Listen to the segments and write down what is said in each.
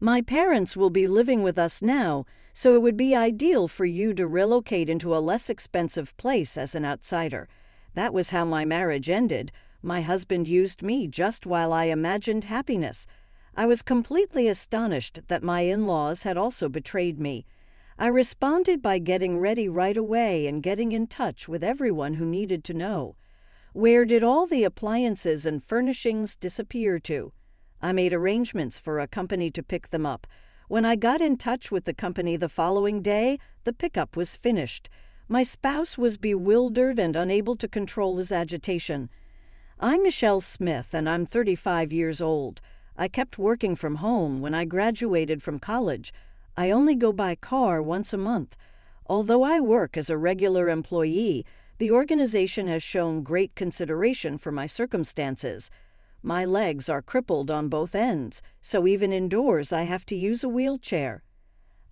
My parents will be living with us now, so it would be ideal for you to relocate into a less expensive place as an outsider. That was how my marriage ended. My husband used me just while I imagined happiness. I was completely astonished that my in-laws had also betrayed me. I responded by getting ready right away and getting in touch with everyone who needed to know. Where did all the appliances and furnishings disappear to? I made arrangements for a company to pick them up. When I got in touch with the company the following day, the pickup was finished. My spouse was bewildered and unable to control his agitation. I'm Michelle Smith, and I'm 35 years old. I kept working from home when I graduated from college. I only go by car once a month. Although I work as a regular employee, the organization has shown great consideration for my circumstances. My legs are crippled on both ends, so even indoors I have to use a wheelchair.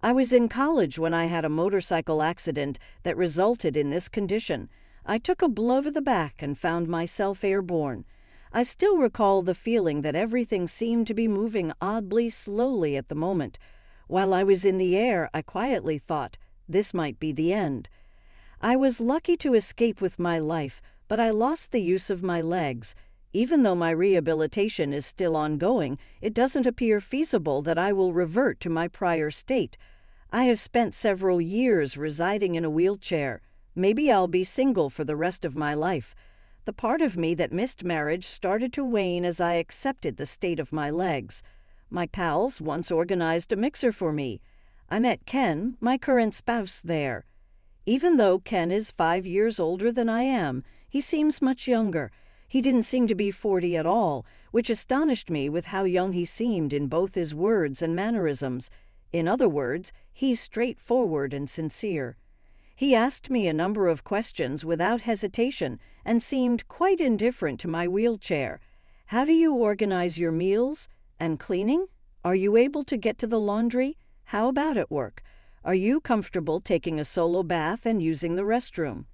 I was in college when I had a motorcycle accident that resulted in this condition. I took a blow to the back and found myself airborne. I still recall the feeling that everything seemed to be moving oddly slowly at the moment. While I was in the air, I quietly thought, this might be the end. I was lucky to escape with my life, but I lost the use of my legs. Even though my rehabilitation is still ongoing, it doesn't appear feasible that I will revert to my prior state. I have spent several years residing in a wheelchair. Maybe I'll be single for the rest of my life. The part of me that missed marriage started to wane as I accepted the state of my legs. My pals once organized a mixer for me. I met Ken, my current spouse, there. Even though Ken is 5 years older than I am, he seems much younger. He didn't seem to be 40 at all, which astonished me with how young he seemed in both his words and mannerisms. In other words, he's straightforward and sincere. He asked me a number of questions without hesitation and seemed quite indifferent to my wheelchair. How do you organize your meals? And cleaning? Are you able to get to the laundry? How about at work? Are you comfortable taking a solo bath and using the restroom?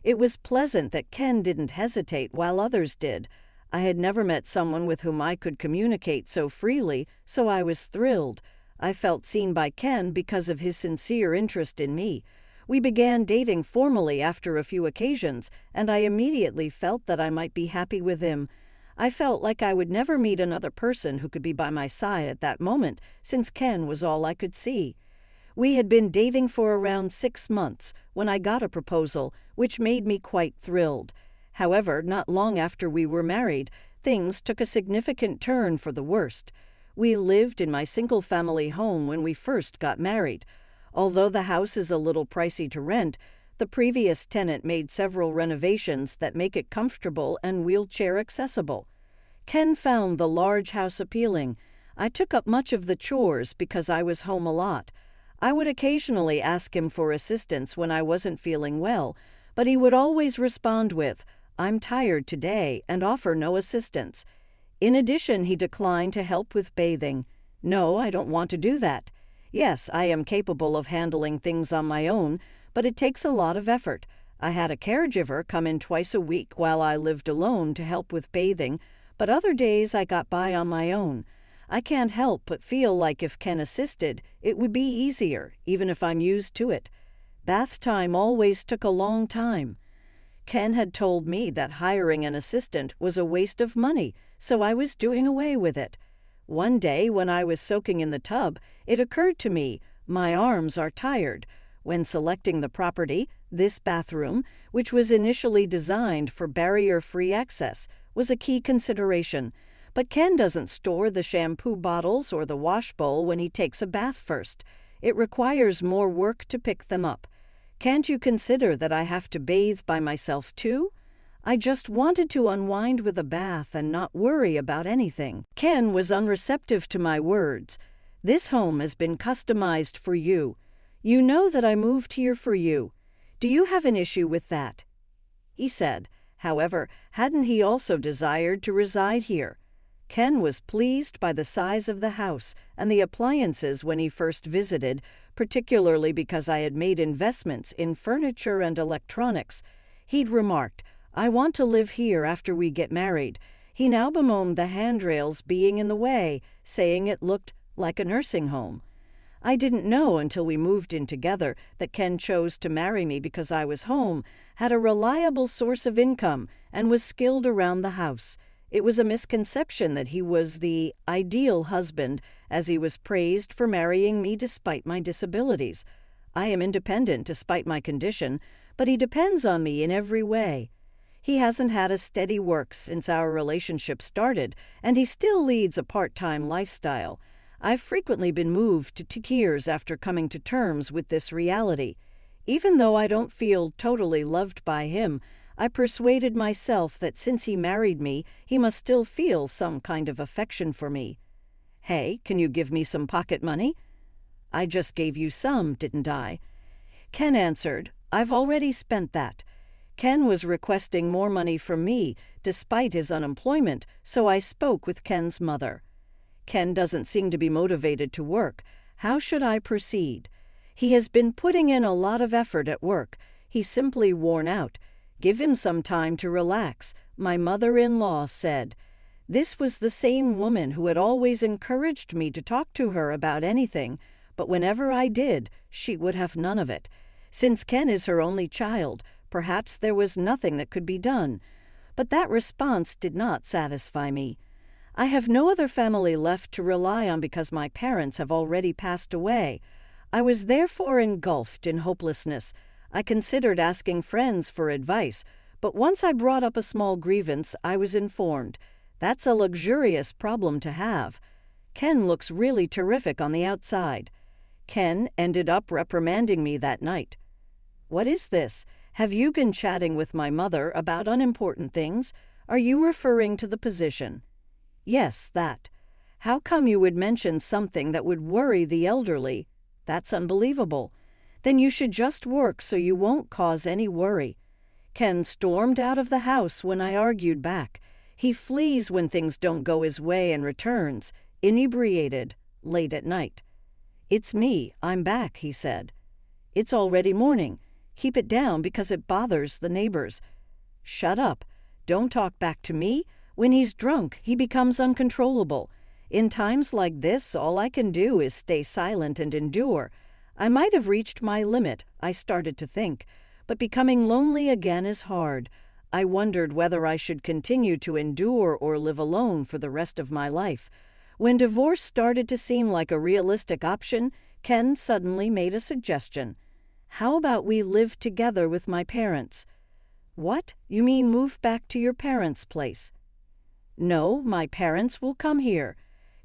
It was pleasant that Ken didn't hesitate while others did. I had never met someone with whom I could communicate so freely, so I was thrilled. I felt seen by Ken because of his sincere interest in me. We began dating formally after a few occasions, and I immediately felt that I might be happy with him. I felt like I would never meet another person who could be by my side at that moment, since Ken was all I could see. We had been dating for around 6 months when I got a proposal, which made me quite thrilled. However, not long after we were married, things took a significant turn for the worst. We lived in my single-family home when we first got married. Although the house is a little pricey to rent, the previous tenant made several renovations that make it comfortable and wheelchair accessible. Ken found the large house appealing. I took up much of the chores because I was home a lot. I would occasionally ask him for assistance when I wasn't feeling well, but he would always respond with, "I'm tired today," and offer no assistance. In addition, he declined to help with bathing. "No, I don't want to do that." Yes, I am capable of handling things on my own, but it takes a lot of effort. I had a caregiver come in twice a week while I lived alone to help with bathing, but other days I got by on my own. I can't help but feel like if Ken assisted, it would be easier, even if I'm used to it. Bath time always took a long time. Ken had told me that hiring an assistant was a waste of money, so I was doing away with it. One day when I was soaking in the tub, it occurred to me, my arms are tired. When selecting the property, this bathroom, which was initially designed for barrier-free access, was a key consideration. But Ken doesn't store the shampoo bottles or the wash bowl when he takes a bath first. It requires more work to pick them up. Can't you consider that I have to bathe by myself too? I just wanted to unwind with a bath and not worry about anything. Ken was unreceptive to my words. This home has been customized for you. You know that I moved here for you. Do you have an issue with that? He said. However, hadn't he also desired to reside here? Ken was pleased by the size of the house and the appliances when he first visited, particularly because I had made investments in furniture and electronics. He'd remarked, "I want to live here after we get married." He now bemoaned the handrails being in the way, saying it looked like a nursing home. I didn't know until we moved in together that Ken chose to marry me because I was home, had a reliable source of income, and was skilled around the house. It was a misconception that he was the ideal husband, as he was praised for marrying me despite my disabilities. I am independent despite my condition, but he depends on me in every way. He hasn't had a steady work since our relationship started, and he still leads a part-time lifestyle. I've frequently been moved to tears after coming to terms with this reality. Even though I don't feel totally loved by him, I persuaded myself that since he married me, he must still feel some kind of affection for me. Hey, can you give me some pocket money? I just gave you some, didn't I? Ken answered, I've already spent that. Ken was requesting more money from me, despite his unemployment, so I spoke with Ken's mother. Ken doesn't seem to be motivated to work. How should I proceed? He has been putting in a lot of effort at work. He's simply worn out. Give him some time to relax, my mother-in-law said. This was the same woman who had always encouraged me to talk to her about anything, but whenever I did, she would have none of it. Since Ken is her only child, perhaps there was nothing that could be done. But that response did not satisfy me. I have no other family left to rely on because my parents have already passed away. I was therefore engulfed in hopelessness. I considered asking friends for advice, but once I brought up a small grievance, I was informed. That's a luxurious problem to have. Ken looks really terrific on the outside. Ken ended up reprimanding me that night. What is this? Have you been chatting with my mother about unimportant things? Are you referring to the position? Yes, that. How come you would mention something that would worry the elderly? That's unbelievable. Then you should just work so you won't cause any worry. Ken stormed out of the house when I argued back. He flees when things don't go his way and returns, inebriated, late at night. It's me, I'm back, he said. It's already morning. Keep it down because it bothers the neighbors. Shut up. Don't talk back to me. When he's drunk, he becomes uncontrollable. In times like this, all I can do is stay silent and endure. I might have reached my limit, I started to think, but becoming lonely again is hard. I wondered whether I should continue to endure or live alone for the rest of my life. When divorce started to seem like a realistic option, Ken suddenly made a suggestion. How about we live together with my parents? What? You mean move back to your parents' place? No, my parents will come here.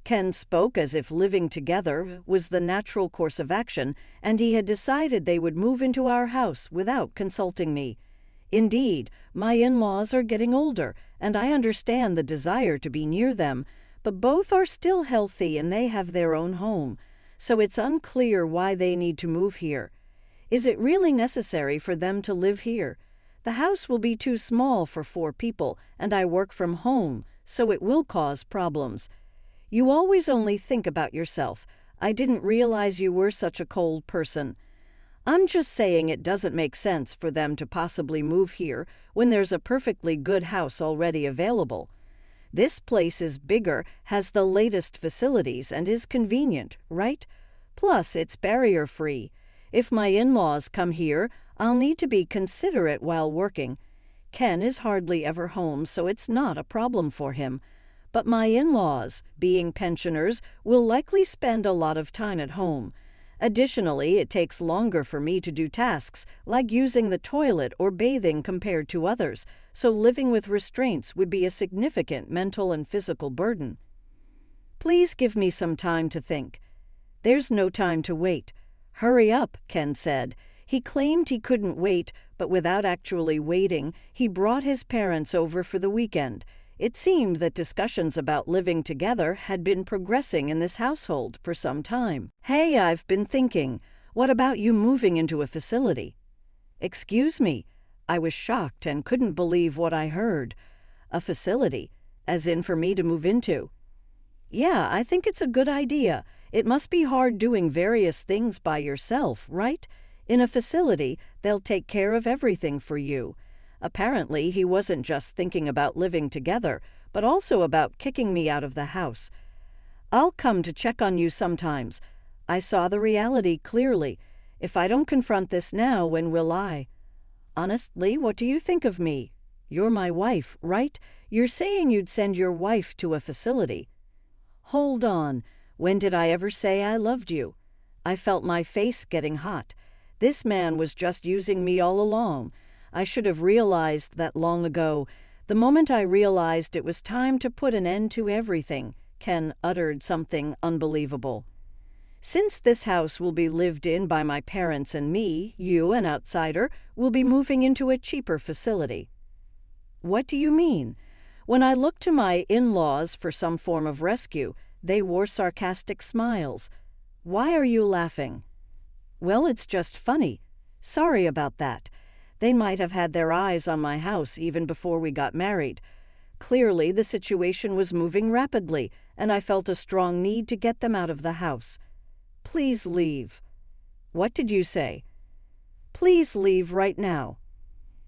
Ken spoke as if living together was the natural course of action, and he had decided they would move into our house without consulting me. Indeed, my in-laws are getting older, and I understand the desire to be near them, but both are still healthy and they have their own home, so it's unclear why they need to move here. Is it really necessary for them to live here? The house will be too small for 4 people, and I work from home, so it will cause problems. You always only think about yourself. I didn't realize you were such a cold person. I'm just saying it doesn't make sense for them to possibly move here when there's a perfectly good house already available. This place is bigger, has the latest facilities, and is convenient, right? Plus, it's barrier-free. If my in-laws come here, I'll need to be considerate while working. Ken is hardly ever home, so it's not a problem for him. But my in-laws, being pensioners, will likely spend a lot of time at home. Additionally, it takes longer for me to do tasks like using the toilet or bathing compared to others, so living with restraints would be a significant mental and physical burden. Please give me some time to think. There's no time to wait. Hurry up, Ken said. He claimed he couldn't wait, but without actually waiting, he brought his parents over for the weekend. It seemed that discussions about living together had been progressing in this household for some time. Hey, I've been thinking, what about you moving into a facility? Excuse me. I was shocked and couldn't believe what I heard. A facility, as in for me to move into. Yeah, I think it's a good idea. It must be hard doing various things by yourself, right? In a facility, they'll take care of everything for you. Apparently, he wasn't just thinking about living together, but also about kicking me out of the house. I'll come to check on you sometimes. I saw the reality clearly. If I don't confront this now, when will I? Honestly, what do you think of me? You're my wife, right? You're saying you'd send your wife to a facility. Hold on. When did I ever say I loved you? I felt my face getting hot. This man was just using me all along. I should have realized that long ago. The moment I realized it was time to put an end to everything, Ken uttered something unbelievable. Since this house will be lived in by my parents and me, you, an outsider, will be moving into a cheaper facility. What do you mean? When I looked to my in-laws for some form of rescue, they wore sarcastic smiles. Why are you laughing? Well, it's just funny. Sorry about that. They might have had their eyes on my house even before we got married. Clearly, the situation was moving rapidly, and I felt a strong need to get them out of the house. Please leave. What did you say? Please leave right now.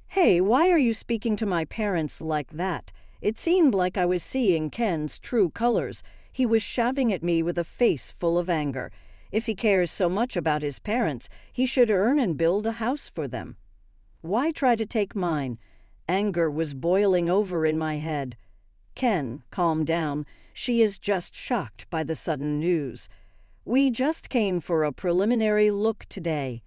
Hey, why are you speaking to my parents like that? It seemed like I was seeing Ken's true colors. He was shouting at me with a face full of anger. If he cares so much about his parents, he should earn and build a house for them. Why try to take mine? Anger was boiling over in my head. Ken, calm down. She is just shocked by the sudden news. We just came for a preliminary look today.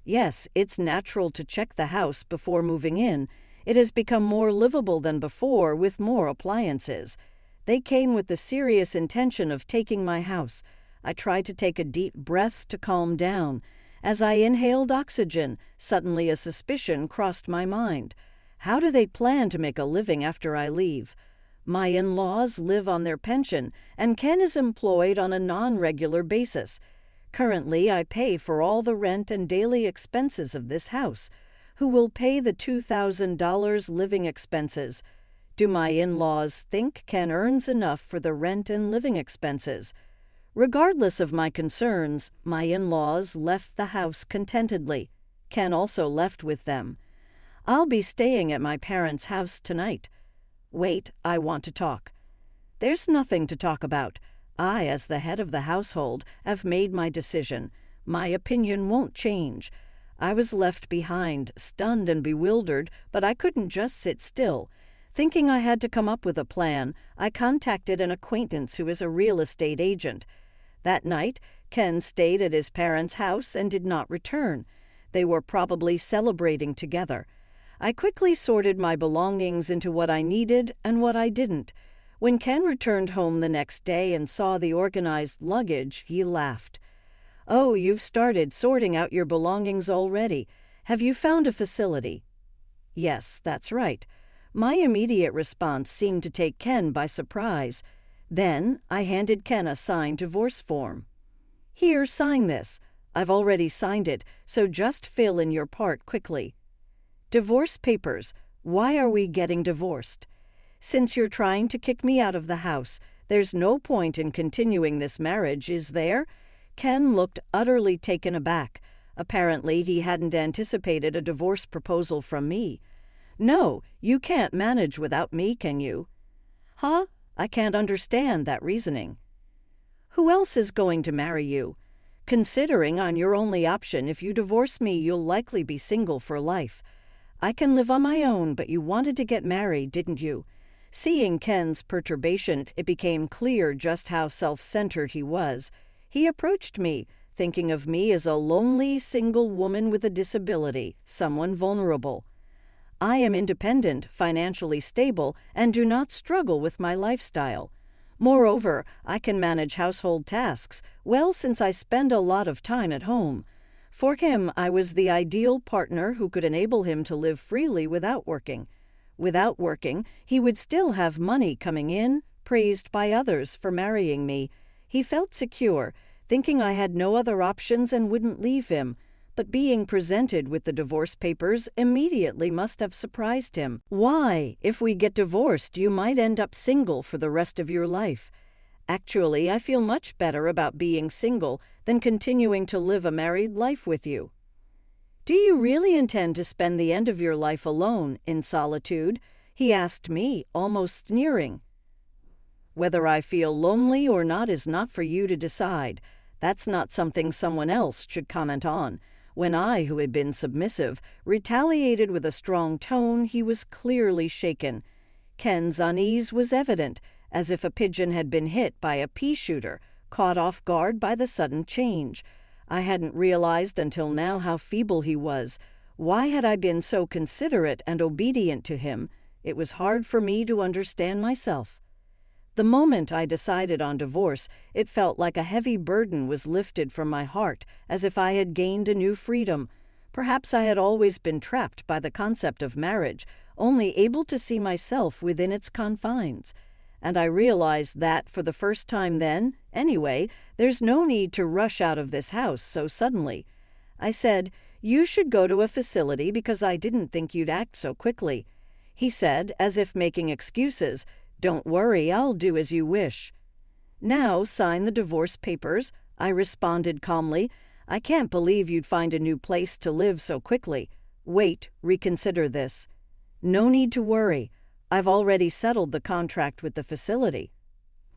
Yes, it's natural to check the house before moving in. It has become more livable than before with more appliances. They came with the serious intention of taking my house. I tried to take a deep breath to calm down. As I inhaled oxygen, suddenly a suspicion crossed my mind. How do they plan to make a living after I leave? My in-laws live on their pension, and Ken is employed on a non-regular basis. Currently, I pay for all the rent and daily expenses of this house. Who will pay the $2,000 living expenses? Do my in-laws think Ken earns enough for the rent and living expenses? Regardless of my concerns, my in-laws left the house contentedly. Ken also left with them. I'll be staying at my parents' house tonight. Wait, I want to talk. There's nothing to talk about. I, as the head of the household, have made my decision. My opinion won't change. I was left behind, stunned and bewildered, but I couldn't just sit still. Thinking I had to come up with a plan, I contacted an acquaintance who is a real estate agent. That night, Ken stayed at his parents' house and did not return. They were probably celebrating together. I quickly sorted my belongings into what I needed and what I didn't. When Ken returned home the next day and saw the organized luggage, he laughed. Oh, you've started sorting out your belongings already. Have you found a facility? Yes, that's right. My immediate response seemed to take Ken by surprise. Then I handed Ken a signed divorce form. Here, sign this. I've already signed it, so just fill in your part quickly. Divorce papers. Why are we getting divorced? Since you're trying to kick me out of the house, there's no point in continuing this marriage, is there? Ken looked utterly taken aback. Apparently, he hadn't anticipated a divorce proposal from me. No, you can't manage without me, can you? Huh? I can't understand that reasoning. Who else is going to marry you? Considering I'm your only option, if you divorce me, you'll likely be single for life. I can live on my own, but you wanted to get married, didn't you? Seeing Ken's perturbation, it became clear just how self-centered he was. He approached me, thinking of me as a lonely, single woman with a disability, someone vulnerable. I am independent, financially stable, and do not struggle with my lifestyle. Moreover, I can manage household tasks well since I spend a lot of time at home. For him, I was the ideal partner who could enable him to live freely without working. Without working, he would still have money coming in, praised by others for marrying me. He felt secure, thinking I had no other options and wouldn't leave him. But being presented with the divorce papers immediately must have surprised him. Why? If we get divorced, you might end up single for the rest of your life. Actually, I feel much better about being single than continuing to live a married life with you. Do you really intend to spend the end of your life alone, in solitude? He asked me, almost sneering. Whether I feel lonely or not is not for you to decide. That's not something someone else should comment on. When I, who had been submissive, retaliated with a strong tone, he was clearly shaken. Ken's unease was evident, as if a pigeon had been hit by a pea shooter, caught off guard by the sudden change. I hadn't realized until now how feeble he was. Why had I been so considerate and obedient to him? It was hard for me to understand myself. The moment I decided on divorce, it felt like a heavy burden was lifted from my heart, as if I had gained a new freedom. Perhaps I had always been trapped by the concept of marriage, only able to see myself within its confines. And I realized that, for the first time then, anyway, there's no need to rush out of this house so suddenly. I said, "You should go to a facility because I didn't think you'd act so quickly." He said, as if making excuses, "Don't worry, I'll do as you wish." "Now sign the divorce papers," I responded calmly. "I can't believe you'd find a new place to live so quickly. Wait, reconsider this." "No need to worry. I've already settled the contract with the facility."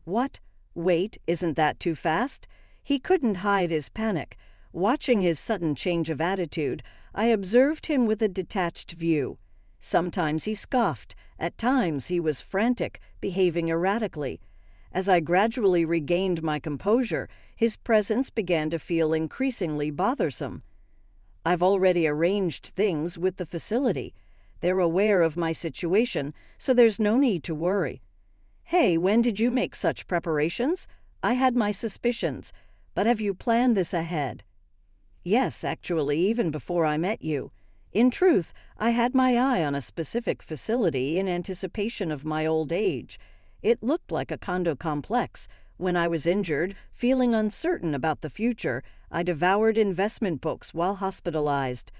"What? Wait, isn't that too fast?" He couldn't hide his panic. Watching his sudden change of attitude, I observed him with a detached view. Sometimes he scoffed, at times he was frantic, behaving erratically. As I gradually regained my composure, his presence began to feel increasingly bothersome. "I've already arranged things with the facility. They're aware of my situation, so there's no need to worry." "Hey, when did you make such preparations?" "I had my suspicions, but have you planned this ahead?" "Yes, actually, even before I met you. In truth, I had my eye on a specific facility in anticipation of my old age. It looked like a condo complex. When I was injured, feeling uncertain about the future, I devoured investment books while hospitalized.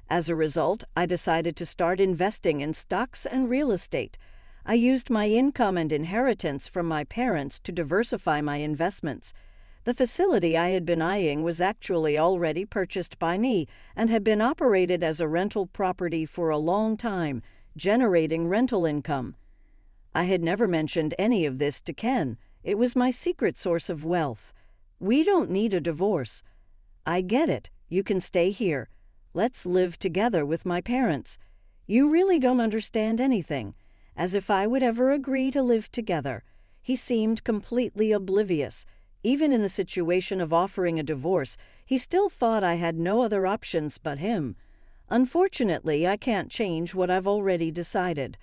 As a result, I decided to start investing in stocks and real estate. I used my income and inheritance from my parents to diversify my investments. The facility I had been eyeing was actually already purchased by me and had been operated as a rental property for a long time, generating rental income. I had never mentioned any of this to Ken. It was my secret source of wealth. "We don't need a divorce." "I get it. You can stay here. Let's live together with my parents." "You really don't understand anything." As if I would ever agree to live together. He seemed completely oblivious. Even in the situation of offering a divorce, he still thought I had no other options but him. "Unfortunately, I can't change what I've already decided."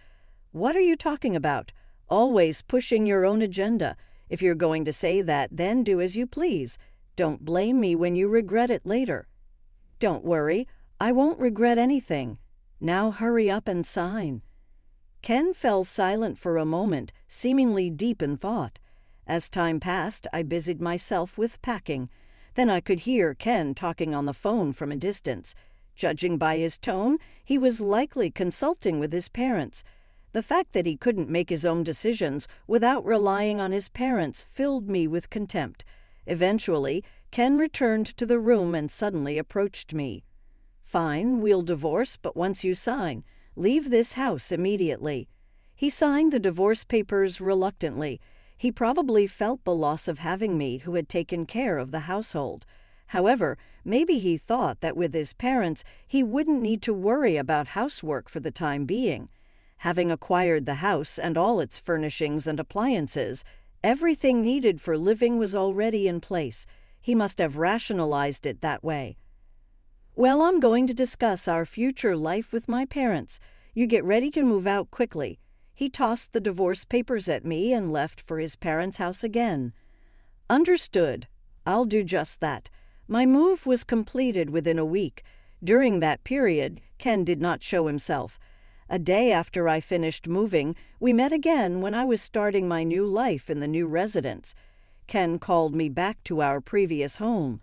"What are you talking about?" "Always pushing your own agenda. If you're going to say that, then do as you please. Don't blame me when you regret it later." "Don't worry, I won't regret anything. Now hurry up and sign." Ken fell silent for a moment, seemingly deep in thought. As time passed, I busied myself with packing. Then I could hear Ken talking on the phone from a distance. Judging by his tone, he was likely consulting with his parents. The fact that he couldn't make his own decisions without relying on his parents filled me with contempt. Eventually, Ken returned to the room and suddenly approached me. "Fine, we'll divorce, but once you sign, leave this house immediately." He signed the divorce papers reluctantly. He probably felt the loss of having me, who had taken care of the household. However, maybe he thought that with his parents, he wouldn't need to worry about housework for the time being. Having acquired the house and all its furnishings and appliances, everything needed for living was already in place. He must have rationalized it that way. "Well, I'm going to discuss our future life with my parents. You get ready to move out quickly." He tossed the divorce papers at me and left for his parents' house again. "Understood. I'll do just that." My move was completed within a week. During that period, Ken did not show himself. A day after I finished moving, we met again when I was starting my new life in the new residence. Ken called me back to our previous home.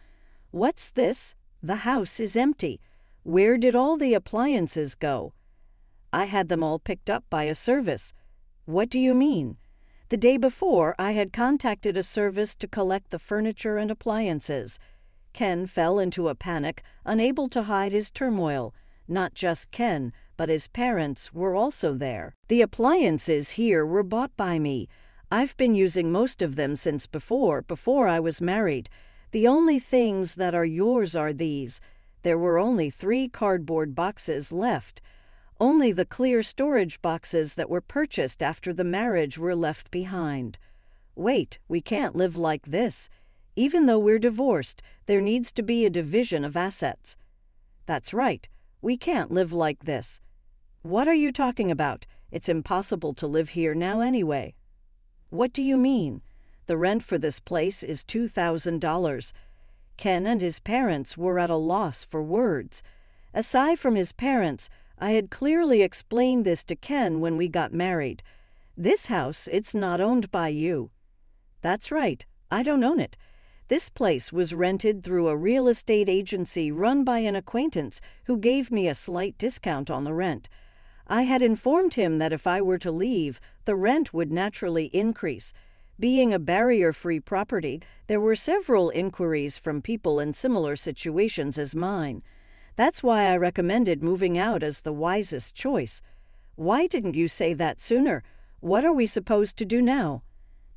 "What's this? The house is empty. Where did all the appliances go?" "I had them all picked up by a service." "What do you mean?" "The day before, I had contacted a service to collect the furniture and appliances." Ken fell into a panic, unable to hide his turmoil. Not just Ken, but his parents were also there. "The appliances here were bought by me. I've been using most of them since before I was married. The only things that are yours are these. There were only 3 cardboard boxes left. Only the clear storage boxes that were purchased after the marriage were left behind. Wait, we can't live like this. Even though we're divorced, there needs to be a division of assets. That's right. We can't live like this. What are you talking about? It's impossible to live here now anyway. What do you mean? The rent for this place is $2,000. Ken and his parents were at a loss for words. Aside from his parents, I had clearly explained this to Ken when we got married. This house, it's not owned by you. That's right. I don't own it. This place was rented through a real estate agency run by an acquaintance who gave me a slight discount on the rent. I had informed him that if I were to leave, the rent would naturally increase. Being a barrier-free property, there were several inquiries from people in similar situations as mine. That's why I recommended moving out as the wisest choice. Why didn't you say that sooner? What are we supposed to do now?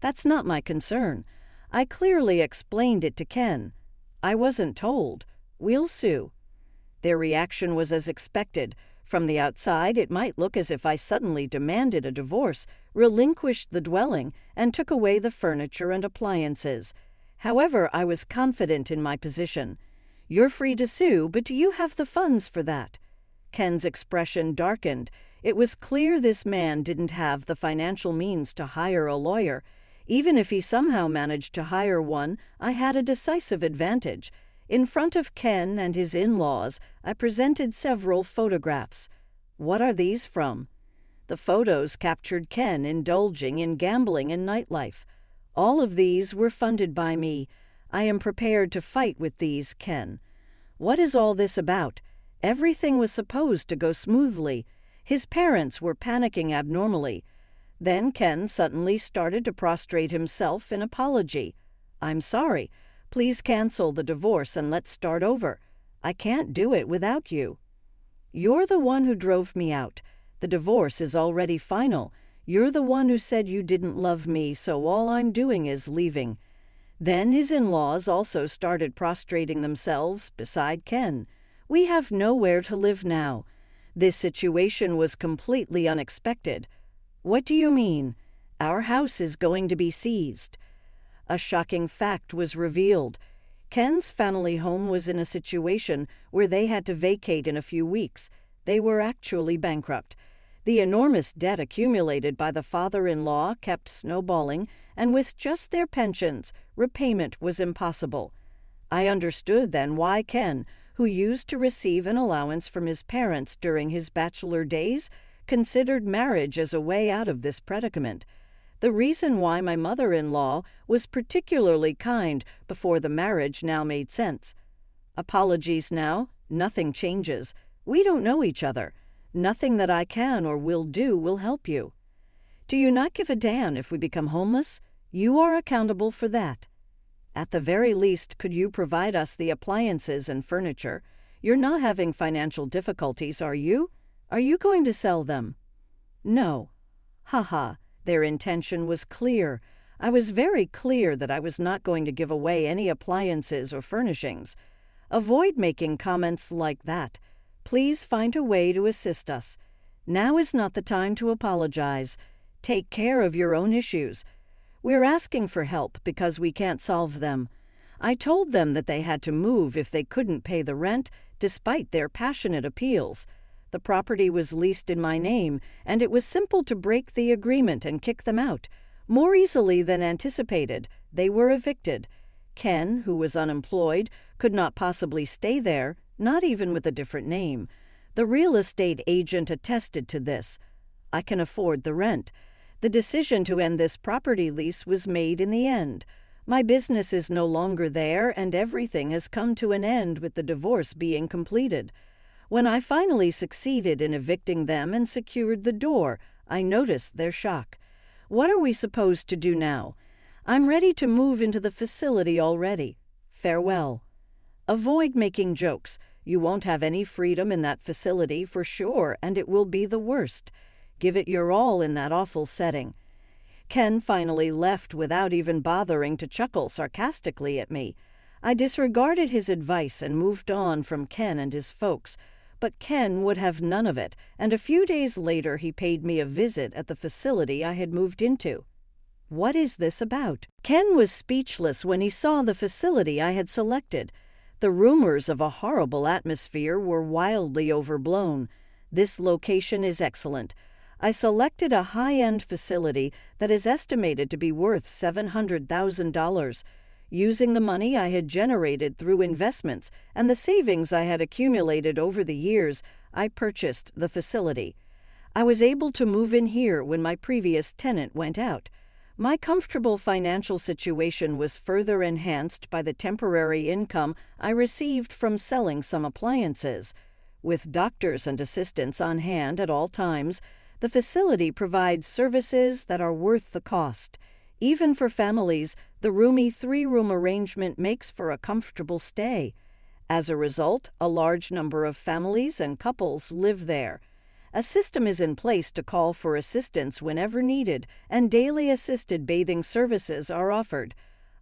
That's not my concern. I clearly explained it to Ken. I wasn't told. We'll sue. Their reaction was as expected. From the outside, it might look as if I suddenly demanded a divorce, relinquished the dwelling, and took away the furniture and appliances. However, I was confident in my position. You're free to sue, but do you have the funds for that? Ken's expression darkened. It was clear this man didn't have the financial means to hire a lawyer. Even if he somehow managed to hire one, I had a decisive advantage. In front of Ken and his in-laws, I presented several photographs. What are these from? The photos captured Ken indulging in gambling and nightlife. All of these were funded by me. I am prepared to fight with these, Ken. What is all this about? Everything was supposed to go smoothly. His parents were panicking abnormally. Then Ken suddenly started to prostrate himself in apology. I'm sorry. Please cancel the divorce and let's start over. I can't do it without you. You're the one who drove me out. The divorce is already final. You're the one who said you didn't love me, so all I'm doing is leaving. Then his in-laws also started prostrating themselves beside Ken. We have nowhere to live now. This situation was completely unexpected. What do you mean? Our house is going to be seized. A shocking fact was revealed. Ken's family home was in a situation where they had to vacate in a few weeks. They were actually bankrupt. The enormous debt accumulated by the father-in-law kept snowballing, and with just their pensions, repayment was impossible. I understood then why Ken, who used to receive an allowance from his parents during his bachelor days, considered marriage as a way out of this predicament. The reason why my mother-in-law was particularly kind before the marriage now made sense. Apologies now. Nothing changes. We don't know each other. Nothing that I can or will do will help you. Do you not give a damn if we become homeless? You are accountable for that. At the very least, could you provide us the appliances and furniture? You're not having financial difficulties, are you? Are you going to sell them? No. Ha. Their intention was clear. I was very clear that I was not going to give away any appliances or furnishings. Avoid making comments like that. Please find a way to assist us. Now is not the time to apologize. Take care of your own issues. We're asking for help because we can't solve them. I told them that they had to move if they couldn't pay the rent, despite their passionate appeals. The property was leased in my name, and it was simple to break the agreement and kick them out. More easily than anticipated, they were evicted. Ken, who was unemployed, could not possibly stay there, not even with a different name. The real estate agent attested to this. I can afford the rent. The decision to end this property lease was made in the end. My business is no longer there, and everything has come to an end with the divorce being completed. When I finally succeeded in evicting them and secured the door, I noticed their shock. What are we supposed to do now? I'm ready to move into the facility already. Farewell. Avoid making jokes. You won't have any freedom in that facility for sure, and it will be the worst. Give it your all in that awful setting. Ken finally left without even bothering to chuckle sarcastically at me. I disregarded his advice and moved on from Ken and his folks, but Ken would have none of it, and a few days later he paid me a visit at the facility I had moved into. What is this about? Ken was speechless when he saw the facility I had selected. The rumors of a horrible atmosphere were wildly overblown. This location is excellent. I selected a high-end facility that is estimated to be worth $700,000. Using the money I had generated through investments and the savings I had accumulated over the years, I purchased the facility. I was able to move in here when my previous tenant went out. My comfortable financial situation was further enhanced by the temporary income I received from selling some appliances. With doctors and assistants on hand at all times, the facility provides services that are worth the cost. Even for families, the roomy 3-room arrangement makes for a comfortable stay. As a result, a large number of families and couples live there. A system is in place to call for assistance whenever needed, and daily assisted bathing services are offered.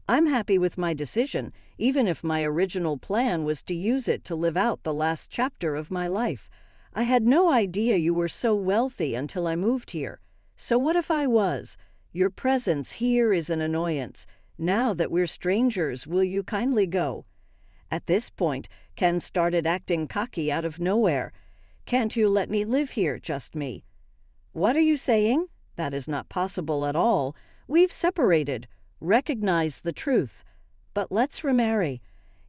I'm happy with my decision, even if my original plan was to use it to live out the last chapter of my life. I had no idea you were so wealthy until I moved here. So what if I was? Your presence here is an annoyance. Now that we're strangers, will you kindly go? At this point, Ken started acting cocky out of nowhere. Can't you let me live here, just me? What are you saying? That is not possible at all. We've separated. Recognize the truth. But let's remarry.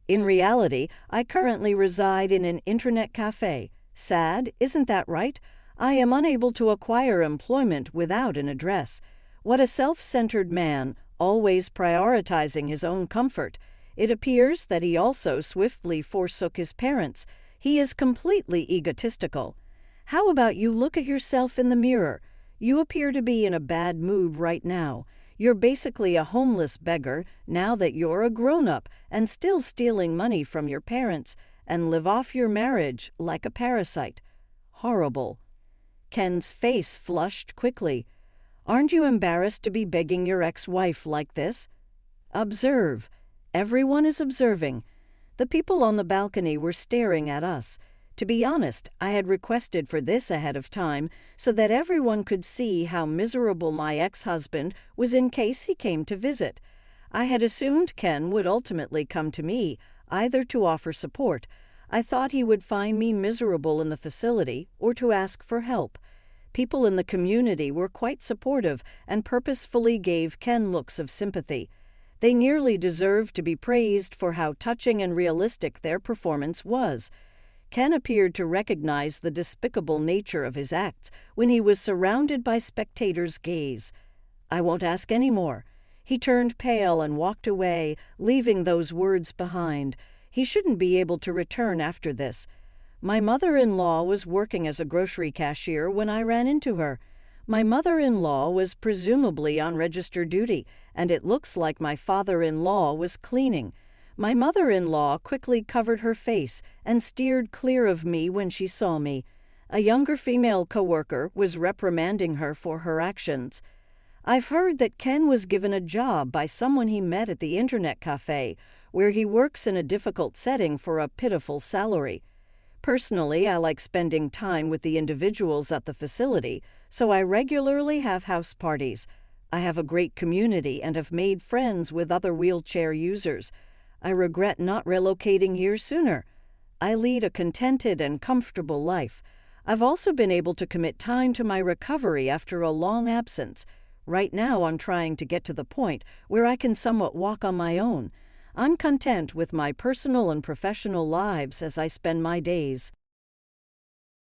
In reality, I currently reside in an internet cafe. Sad, isn't that right? I am unable to acquire employment without an address. What a self-centered man, always prioritizing his own comfort. It appears that he also swiftly forsook his parents. He is completely egotistical. How about you look at yourself in the mirror? You appear to be in a bad mood right now. You're basically a homeless beggar now that you're a grown-up and still stealing money from your parents and live off your marriage like a parasite. Horrible. Ken's face flushed quickly. Aren't you embarrassed to be begging your ex-wife like this? Observe. Everyone is observing. The people on the balcony were staring at us. To be honest, I had requested for this ahead of time so that everyone could see how miserable my ex-husband was in case he came to visit. I had assumed Ken would ultimately come to me, either to offer support. I thought he would find me miserable in the facility or to ask for help. People in the community were quite supportive and purposefully gave Ken looks of sympathy. They nearly deserved to be praised for how touching and realistic their performance was. Ken appeared to recognize the despicable nature of his acts when he was surrounded by spectators' gaze. I won't ask any more. He turned pale and walked away, leaving those words behind. He shouldn't be able to return after this. My mother-in-law was working as a grocery cashier when I ran into her. My mother-in-law was presumably on register duty, and it looks like my father-in-law was cleaning. My mother-in-law quickly covered her face and steered clear of me when she saw me. A younger female coworker was reprimanding her for her actions. I've heard that Ken was given a job by someone he met at the internet cafe, where he works in a difficult setting for a pitiful salary. Personally, I like spending time with the individuals at the facility, so I regularly have house parties. I have a great community and have made friends with other wheelchair users. I regret not relocating here sooner. I lead a contented and comfortable life. I've also been able to commit time to my recovery after a long absence. Right now, I'm trying to get to the point where I can somewhat walk on my own. I'm content with my personal and professional lives as I spend my days.